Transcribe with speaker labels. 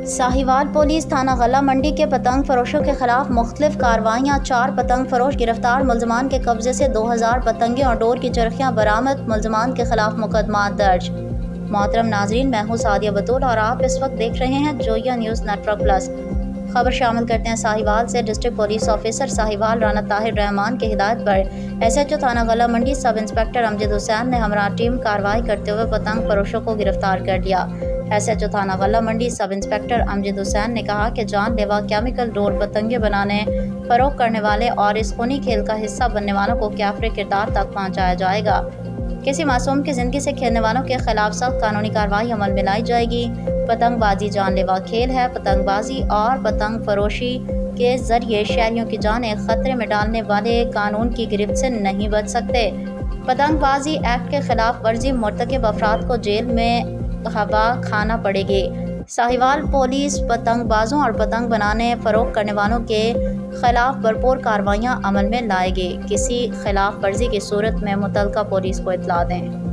Speaker 1: Sahiwal police थाना गला मंडी के पतंग फरोशों के खिलाफ मुख्तलिफ कार्रवाइयाँ। 4 पतंग फरोश गिरफ्तार। मुलजमान के कब्जे से 2000 पतंगे और डोर की चरखियाँ बरामद। मुलजमान के खिलाफ मुकदमा दर्ज। मोहतरम नाजरीन, मैं हूँ सादिया बतूल और आप इस वक्त देख रहे हैं जोया न्यूज़ नेटवर्क प्लस। खबर शामिल करते हैं साहिवाल से। District police officer Sahiwal Rana Tahir Rahman की हिदायत पर SHO थाना गला मंडी सब इंस्पेक्टर अमजद हुसैन ने हमरा टीम कार्रवाई करते हुए पतंग फरोशों को गिरफ्तार कर लिया। SHO थाना गला मंडी सब इंस्पेक्टर अमजद हुसैन ने कहा कि जानलेवा केमिकल डोर पतंगे बनाने, फरोख्त करने वाले और इस खूनी खेल का हिस्सा बनने वालों को कैफरे किरदार तक पहुँचाया जाएगा। किसी मासूम की ज़िंदगी से खेलने वालों के खिलाफ सख्त कानूनी कार्रवाई अमल में लाई जाएगी। पतंगबाजी जानलेवा खेल है। पतंगबाजी और पतंग फरोशी के जरिए शहरियों की जानें खतरे में डालने वाले कानून की गिरफ्त से नहीं बच सकते। पतंगबाजी एक्ट के खिलाफ वर्जी मुर्तकिब अफराद को जेल में हवा खाना पड़ेगी। साहिवाल पुलिस पतंगबाजों और पतंग बनाने फरोख्त करने वालों के खिलाफ भरपूर कार्रवाइयाँ अमल में लाएगी। किसी खिलाफ वर्जी की सूरत में मुतल्लिका पुलिस को इत्तला दें।